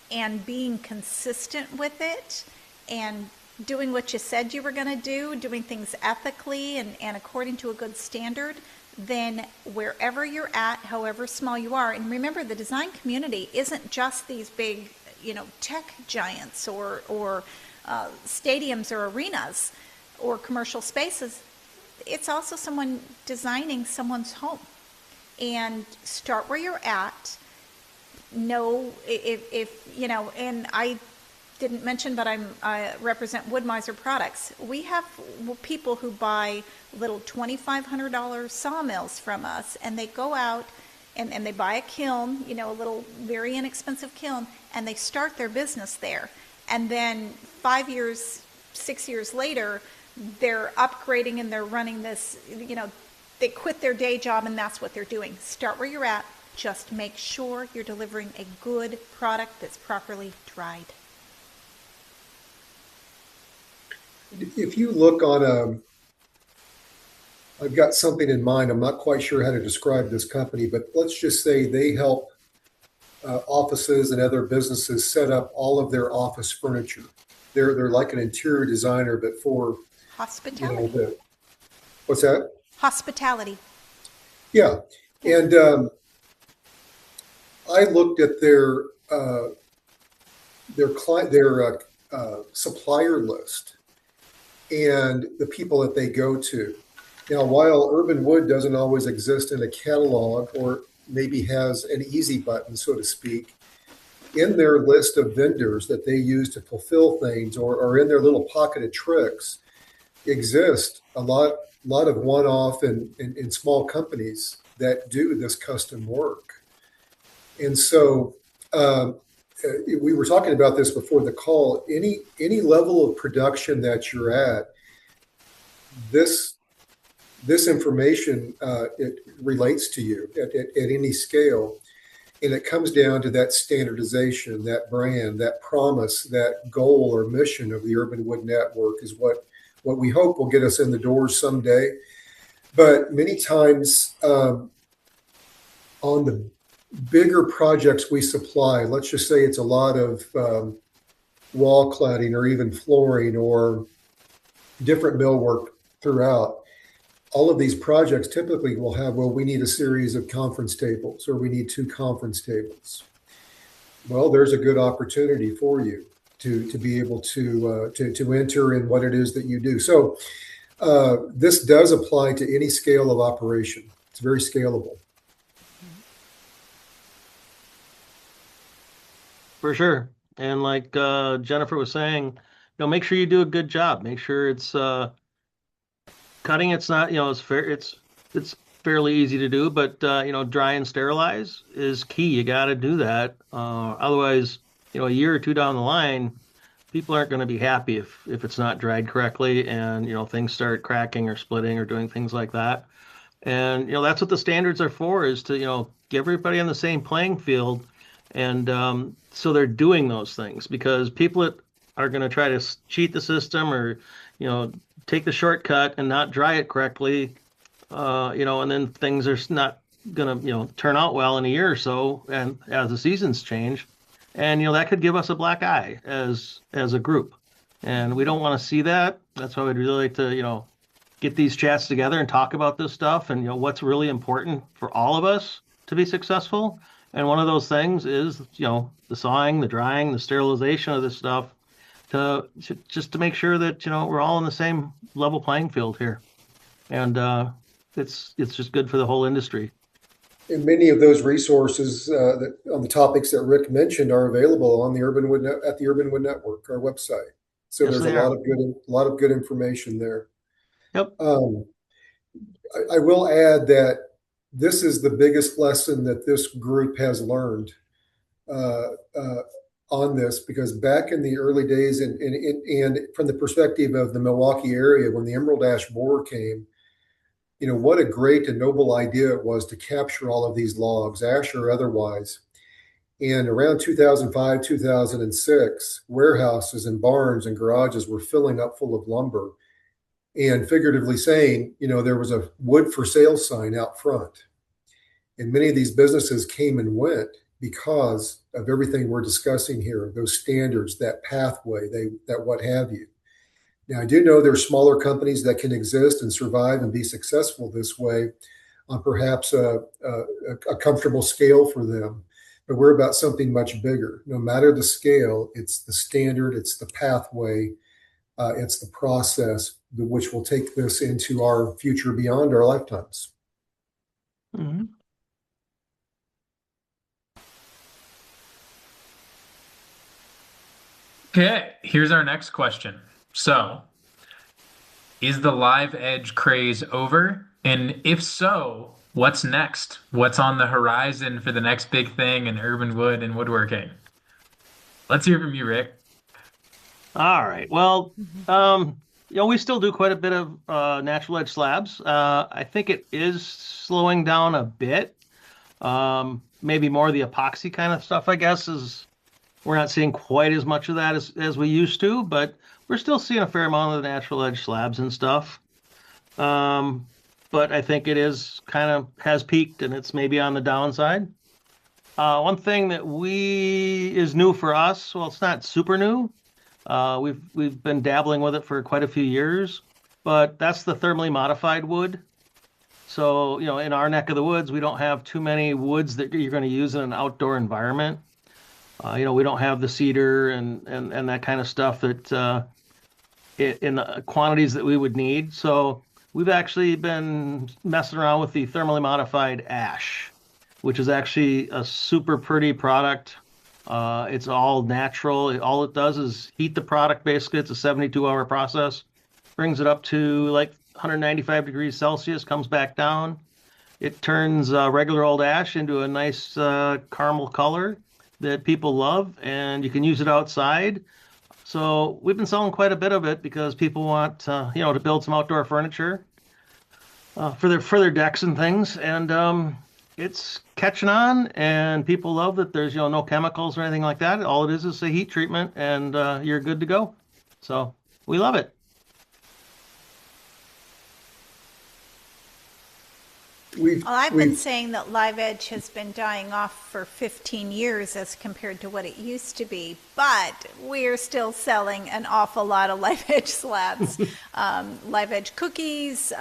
and being consistent with it, and doing what you said you were going to do, doing things ethically and according to a good standard, then wherever you're at, however small you are, and remember, the design community isn't just these big, tech giants or stadiums or arenas or commercial spaces. It's also someone designing someone's home. And start where you're at. Know if and I didn't mention, but I represent Wood-Mizer Products. We have people who buy little $2,500 sawmills from us, and they go out and they buy a kiln, a little very inexpensive kiln, and they start their business there. And then 5 years, 6 years later, they're upgrading and they're running this, they quit their day job and that's what they're doing. Start where you're at. Just make sure you're delivering a good product that's properly dried. if you look on I've got something in mind. I'm not quite sure how to describe this company, but let's just say they help offices and other businesses set up all of their office furniture. They're like an interior designer, but for Hospitality. What's that? Hospitality. Yeah, and I looked at their supplier list and the people that they go to. Now, while Urban Wood doesn't always exist in a catalog or maybe has an easy button, so to speak, in their list of vendors that they use to fulfill things or in their little pocket of tricks exist a lot of one-off and small companies that do this custom work. And so we were talking about this before the call. Any level of production that you're at, this information it relates to you at any scale, and it comes down to that standardization, that brand, that promise, that goal or mission of the Urban Wood Network is what we hope will get us in the doors someday. But many times on the bigger projects we supply, let's just say it's a lot of wall cladding or even flooring or different millwork throughout. all of these projects typically will have, well, we need a series of conference tables, or we need 2 conference tables. Well, there's a good opportunity for you to be able to enter in what it is that you do. So this does apply to any scale of operation. It's very scalable. For sure. And like Jennifer was saying, make sure you do a good job. Make sure it's cutting. It's not, it's fair. It's fairly easy to do, but dry and sterilize is key. You got to do that. Otherwise, a year or two down the line, people aren't going to be happy if it's not dried correctly, and things start cracking or splitting or doing things like that. And that's what the standards are for, is to get everybody on the same playing field. And so they're doing those things, because people that are going to try to cheat the system, or take the shortcut and not dry it correctly, and then things are not going to turn out well in a year or so, and as the seasons change, and that could give us a black eye as a group, and we don't want to see that. That's why we'd really like to get these chats together and talk about this stuff, and what's really important for all of us to be successful. And one of those things is the sawing, the drying, the sterilization of this stuff, just to make sure that we're all in the same level playing field here, and it's just good for the whole industry. And many of those resources on the topics that Rick mentioned are available on the at the Urban Wood Network, our website. So Yes, there's a lot of good information there. Yep. I will add that this is the biggest lesson that this group has learned on this, because back in the early days, and from the perspective of the Milwaukee area, when the Emerald Ash borer came, what a great and noble idea it was to capture all of these logs, ash or otherwise. And around 2005, 2006, warehouses and barns and garages were filling up full of lumber, and figuratively saying, there was a wood for sale sign out front. And many of these businesses came and went because of everything we're discussing here, those standards, that pathway, that what have you. Now, I do know there's smaller companies that can exist and survive and be successful this way on perhaps a comfortable scale for them. But we're about something much bigger. No matter the scale, it's the standard, it's the pathway, it's the process which will take this into our future beyond our lifetimes. Mm-hmm. Okay, here's our next question. So, is the live edge craze over? And if so, what's next? What's on the horizon for the next big thing in urban wood and woodworking? Let's hear from you, Rick. All right. Well, we still do quite a bit of natural edge slabs. I think it is slowing down a bit. Maybe more of the epoxy kind of stuff, I guess, we're not seeing quite as much of that as we used to, but we're still seeing a fair amount of the natural edge slabs and stuff. But I think it has peaked, and it's maybe on the downside. One thing that is new for us, well, it's not super new. We've been dabbling with it for quite a few years, but that's the thermally modified wood. So, in our neck of the woods, we don't have too many woods that you're going to use in an outdoor environment. We don't have the cedar and that kind of stuff that in the quantities that we would need. So we've actually been messing around with the thermally modified ash, which is actually a super pretty product. It's all natural. All it does is heat the product. Basically, it's a 72-hour process. Brings it up to like 195 degrees Celsius, comes back down. It turns regular old ash into a nice caramel color that people love, and you can use it outside. So we've been selling quite a bit of it because people want to build some outdoor furniture for their decks and things, and it's catching on, and people love that there's no chemicals or anything like that. All it is a heat treatment, and you're good to go. So we love it. We've, Well, I've been we've, saying that live edge has been dying off for 15 years as compared to what it used to be, but we're still selling an awful lot of live edge slabs. Live edge cookies,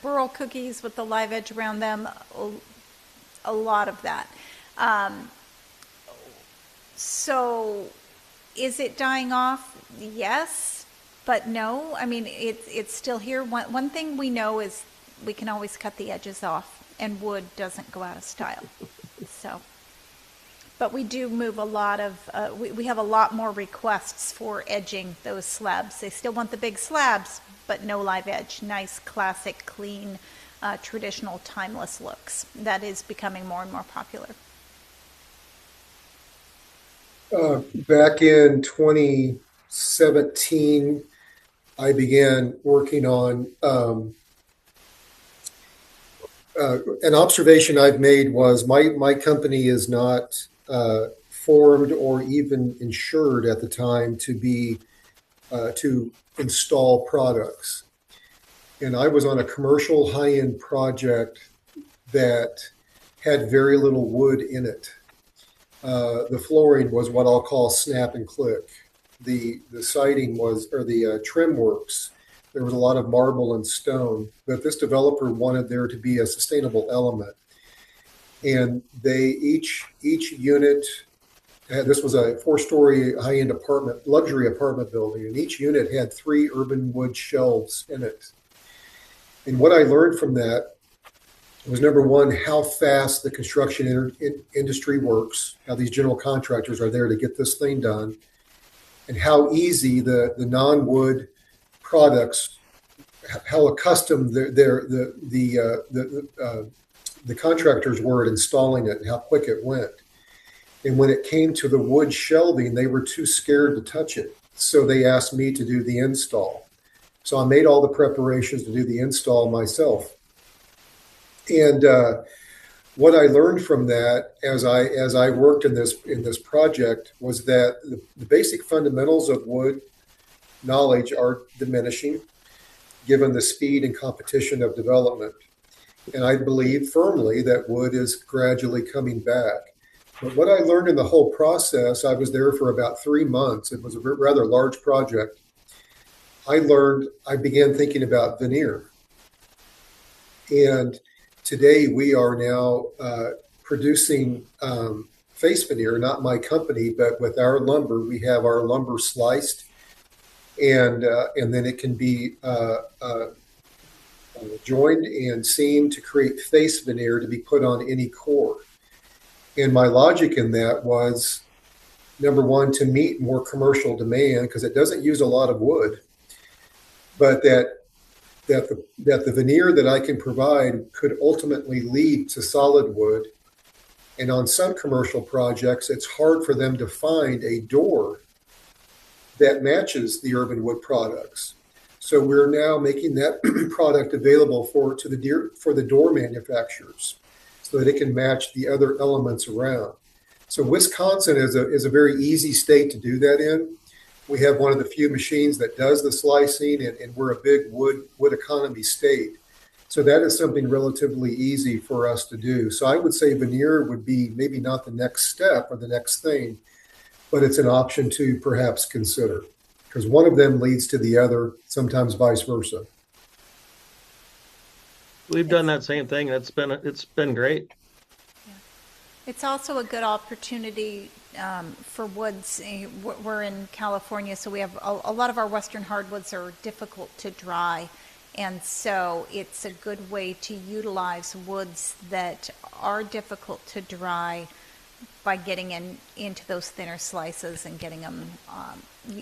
burl cookies with the live edge around them, a lot of that. So is it dying off? Yes, but no. I mean, it's still here. One thing we know is we can always cut the edges off, and wood doesn't go out of style. So, but we do move a lot of, we have a lot more requests for edging those slabs. They still want the big slabs, but no live edge. Nice, classic, clean, traditional, timeless looks. That is becoming more and more popular. Back in 2017, I began working on an observation I've made was my company is not formed or even insured at the time to install products. And I was on a commercial high-end project that had very little wood in it. The flooring was what I'll call snap and click. The siding was, or the trim works, there was a lot of marble and stone, but this developer wanted there to be a sustainable element. And each unit, this was a 4-story high-end luxury apartment building, and each unit had 3 urban wood shelves in it. And what I learned from that was, number one, how fast the construction industry works, how these general contractors are there to get this thing done, and how easy the non-wood products, how accustomed the contractors were at installing it and how quick it went. And when it came to the wood shelving, they were too scared to touch it. So they asked me to do the install. So I made all the preparations to do the install myself. And what I learned from that as I worked in this project was that the basic fundamentals of wood knowledge are diminishing given the speed and competition of development. And I believe firmly that wood is gradually coming back. But what I learned in the whole process, I was there for about 3 months. It was a rather large project. I began thinking about veneer. And today we are now producing face veneer, not my company, but with our lumber. We have our lumber sliced, and then it can be joined and seamed to create face veneer to be put on any core. And my logic in that was, number one, to meet more commercial demand, because it doesn't use a lot of wood, but that the veneer that I can provide could ultimately lead to solid wood. And on some commercial projects, it's hard for them to find a door that matches the urban wood products. So we're now making that product available for the door manufacturers so that it can match the other elements around. So Wisconsin is a very easy state to do that in. We have one of the few machines that does the slicing, and we're a big wood economy state. So that is something relatively easy for us to do. So I would say veneer would be maybe not the next step or the next thing, but it's an option to perhaps consider, because one of them leads to the other, sometimes vice versa. We've done that same thing. It's been great. Yeah. It's also a good opportunity for woods. We're in California, so we have a lot of our western hardwoods are difficult to dry. And so it's a good way to utilize woods that are difficult to dry by getting into those thinner slices and getting them,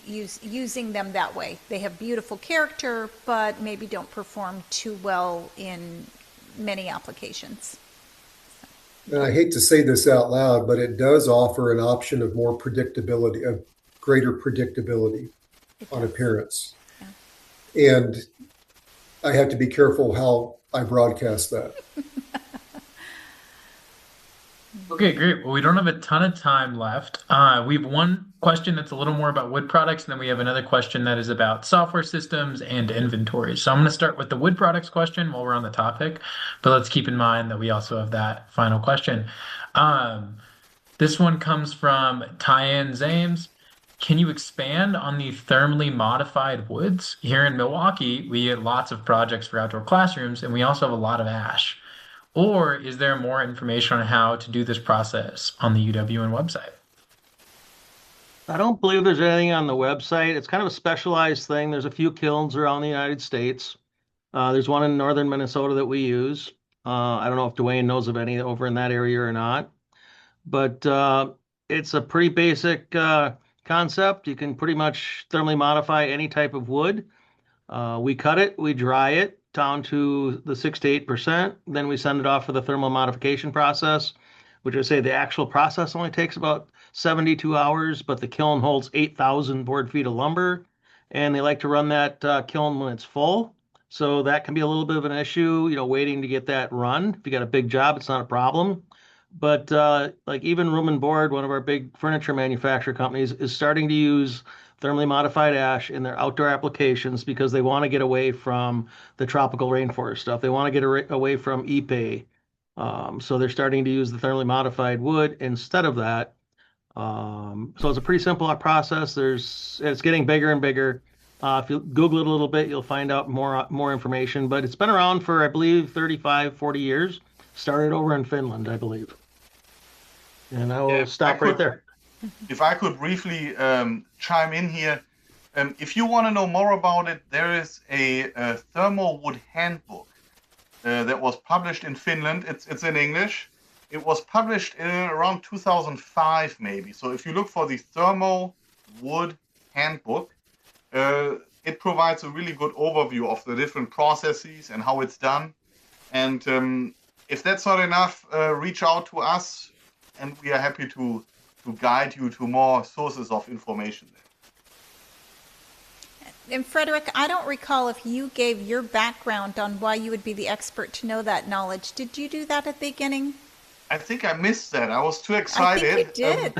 using them that way. They have beautiful character, but maybe don't perform too well in many applications. And I hate to say this out loud, but it does offer an option of more predictability, of greater predictability on appearance. Yeah. And I have to be careful how I broadcast that. Okay, great. Well, we don't have a ton of time left. We have one question that's a little more about wood products, and then we have another question that is about software systems and inventory. So I'm going to start with the wood products question while we're on the topic, but let's keep in mind that we also have that final question. Um, this one comes from Tyann Zames. Can you expand on the thermally modified woods? Here in Milwaukee, we get lots of projects for outdoor classrooms, and we also have a lot of ash. Or is there more information on how to do this process on the UWN website? I don't believe there's anything on the website. It's kind of a specialized thing. There's a few kilns around the United States. There's one in northern Minnesota that we use. I don't know if Dwayne knows of any over in that area or not, but it's a pretty basic concept. You can pretty much thermally modify any type of wood. We cut it, we dry it down to the 6 to 8%. Then we send it off for the thermal modification process, which I say the actual process only takes about 72 hours, but the kiln holds 8,000 board feet of lumber. And they like to run that kiln when it's full. So that can be a little bit of an issue, waiting to get that run. If you got a big job, it's not a problem. But like even Room and Board, one of our big furniture manufacturer companies, is starting to use thermally modified ash in their outdoor applications because they want to get away from the tropical rainforest stuff. They want to get away from Ipe. So they're starting to use the thermally modified wood instead of that. So it's a pretty simple process. It's getting bigger and bigger. If you Google it a little bit, you'll find out more information. But it's been around for, I believe, 35, 40 years. Started over in Finland, I believe. And I will stop right there. If I could briefly chime in here, if you want to know more about it, there is a thermal wood handbook that was published in Finland. It's in English. It was published in around 2005, maybe. So if you look for the thermal wood handbook, it provides a really good overview of the different processes and how it's done. And if that's not enough, reach out to us, and we are happy to guide you to more sources of information there. And Frederick, I don't recall if you gave your background on why you would be the expert to know that knowledge. Did you do that at the beginning? I think I missed that. I was too excited. I think you did.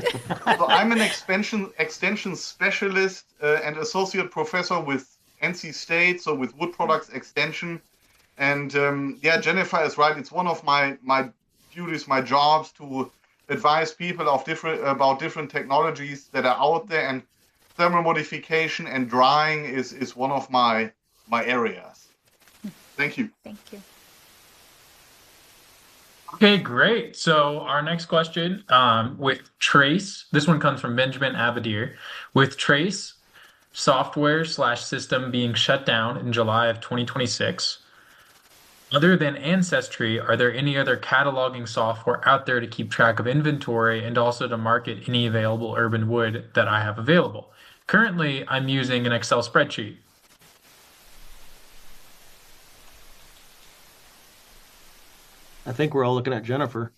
So I'm an extension specialist and associate professor with NC State, so with Wood Products Extension. And Jennifer is right. It's one of my duties, my jobs, to advise people about different technologies that are out there. And thermal modification and drying is one of my areas. Thank you. Thank you. Okay, great. So our next question, with Trace, this one comes from Benjamin Abadir. With Trace software/system being shut down in July of 2026, other than Ancestry, are there any other cataloging software out there to keep track of inventory and also to market any available urban wood that I have available? Currently, I'm using an Excel spreadsheet. I think we're all looking at Jennifer.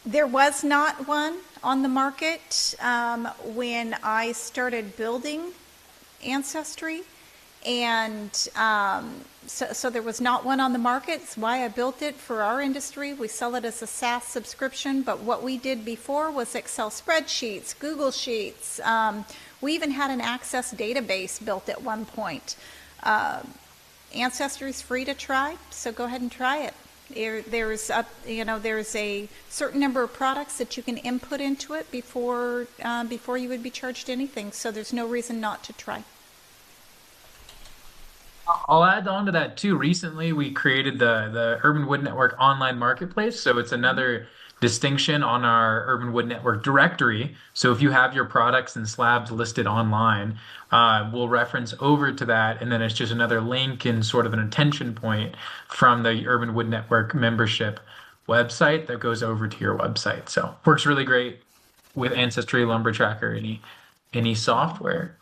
There was not one on the market when I started building Ancestry, and so there was not one on the market. It's why I built it for our industry. We sell it as a SaaS subscription, but what we did before was Excel spreadsheets, Google Sheets. We even had an Access database built at one point. Ancestry is free to try, so go ahead and try it. There's a certain number of products that you can input into it before you would be charged anything. So there's no reason not to try. I'll add on to that too. Recently, we created the Urban Wood Network online marketplace. So it's another distinction on our Urban Wood Network directory. So if you have your products and slabs listed online, we'll reference over to that. And then it's just another link and sort of an attention point from the Urban Wood Network membership website that goes over to your website. So works really great with Ancestry, Lumber Tracker, any software.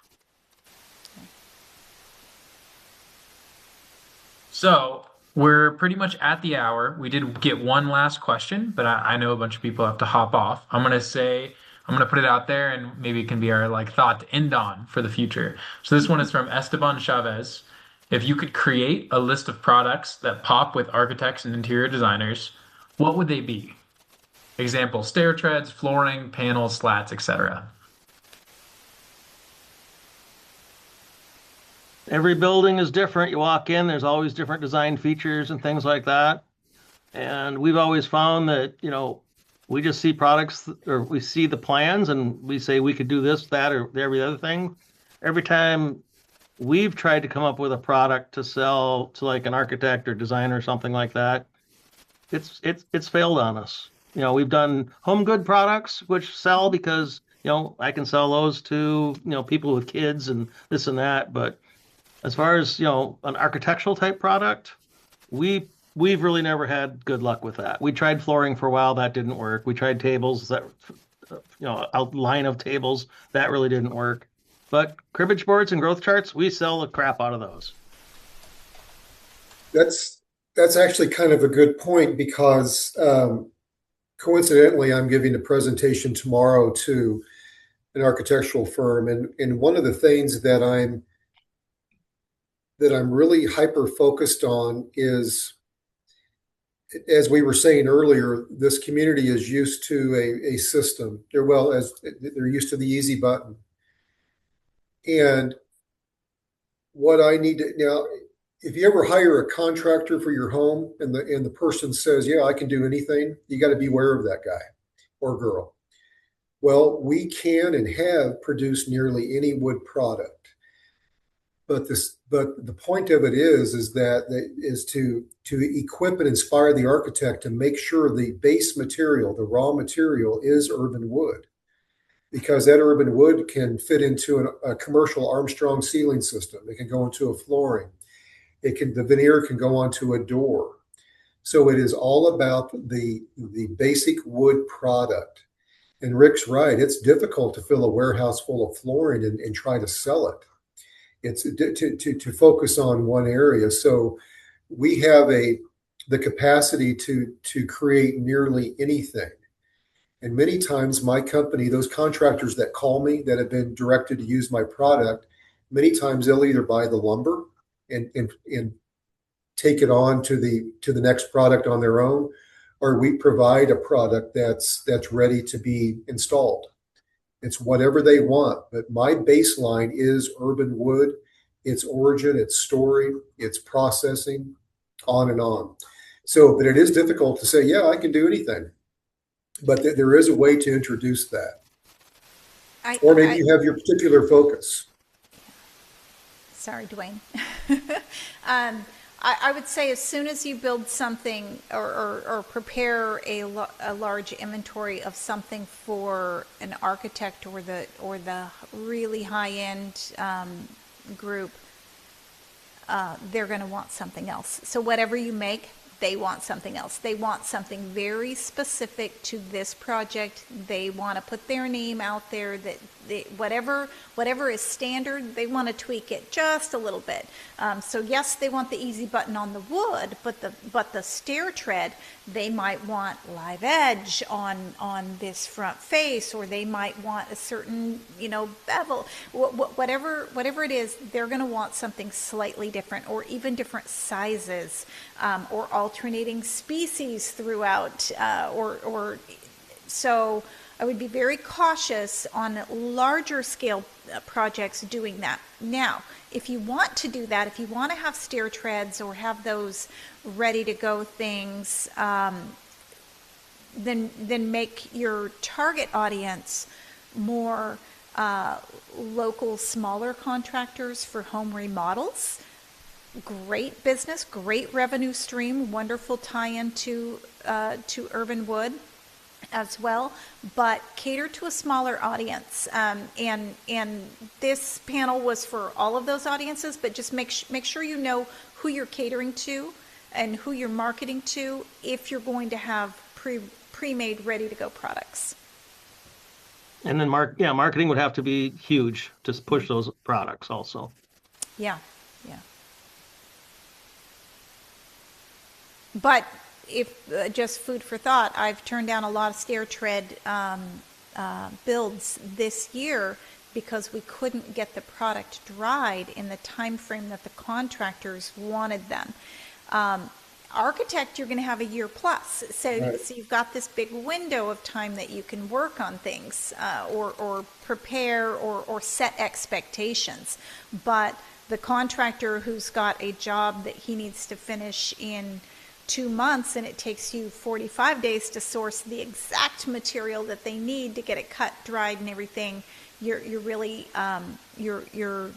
So we're pretty much at the hour. We did get one last question, but I know a bunch of people have to hop off. I'm gonna put it out there, and maybe it can be our thought to end on for the future. So this one is from Esteban Chavez. If you could create a list of products that pop with architects and interior designers, what would they be? Example, stair treads, flooring, panels, slats, etc. Every building is different. You walk in, there's always different design features and things like that. And we've always found that, we just see products or we see the plans and we say we could do this, that, or every other thing. Every time we've tried to come up with a product to sell to like an architect or designer or something like that, it's failed on us. We've done home good products which sell because, I can sell those to, people with kids and this and that. But as far as, an architectural type product, we've really never had good luck with that. We tried flooring for a while, that didn't work. We tried tables, that a line of tables, that really didn't work. But cribbage boards and growth charts, we sell the crap out of those. That's actually kind of a good point because coincidentally, I'm giving a presentation tomorrow to an architectural firm, and one of the things that I'm really hyper focused on is, as we were saying earlier, this community is used to a system. They're used to the easy button. And what I need to now, if you ever hire a contractor for your home and the person says, "Yeah, I can do anything," you got to be aware of that guy or girl. Well, we can and have produced nearly any wood product. But the point of it is to equip and inspire the architect to make sure the base material, the raw material, is urban wood, because that urban wood can fit into a commercial Armstrong ceiling system. It can go into a flooring. The veneer can go onto a door. So it is all about the basic wood product. And Rick's right. It's difficult to fill a warehouse full of flooring and try to sell it. It's to focus on one area. So we have the capacity to create nearly anything. And many times my company, those contractors that call me that have been directed to use my product, many times they'll either buy the lumber and take it on to the next product on their own, or we provide a product that's ready to be installed. It's whatever they want, but my baseline is urban wood, its origin, its story, its processing, on and on. So, but it is difficult to say, yeah, I can do anything. But there is a way to introduce that. Or maybe you have your particular focus. Sorry, Dwayne. I would say as soon as you build something or prepare a large inventory of something for an architect or the really high-end group, they're going to want something else. So whatever you make, they want something else. They want something very specific to this project. They want to put their name out there, that whatever is standard, they want to tweak it just a little bit. So yes, they want the easy button on the wood, but the stair tread, they might want live edge on this front face, or they might want a certain bevel. Whatever it is, they're going to want something slightly different, or even different sizes, or alternating species throughout, or so. I would be very cautious on larger scale projects doing that. Now, if you want to do that, if you want to have stair treads or have those ready to go things, then make your target audience more local, smaller contractors for home remodels. Great business, great revenue stream, wonderful tie-in to urban wood as well, but cater to a smaller audience. And this panel was for all of those audiences, but just make sure you know who you're catering to and who you're marketing to if you're going to have pre-made, ready-to-go products. And then marketing would have to be huge to push those products also. Yeah. But if just food for thought, I've turned down a lot of stair tread builds this year because we couldn't get the product dried in the time frame that the contractors wanted them. architect, you're going to have a year plus. So, Right. so you've got this big window of time that you can work on things, or prepare or set expectations. But the contractor who's got a job that he needs to finish in 2 months, and it takes you 45 days to source the exact material that they need to get it cut, dried, and everything, you're really you're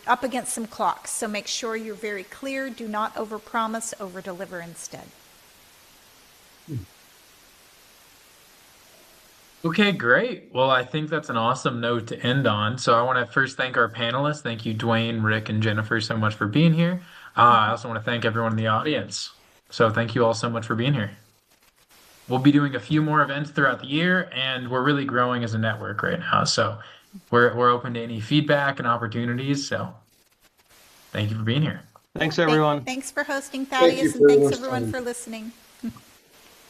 up against some clocks. So make sure you're very clear. Do not overpromise, overdeliver instead. Okay, great. Well, I think that's an awesome note to end on. So I want to first thank our panelists. Thank you, Dwayne, Rick, and Jennifer, so much for being here. I also want to thank everyone in the audience. So thank you all so much for being here. We'll be doing a few more events throughout the year, and we're really growing as a network right now. So we're open to any feedback and opportunities. So thank you for being here. Thanks, everyone. Thanks for hosting, Thank you Thaddeus, for and thanks everyone's everyone time. for listening.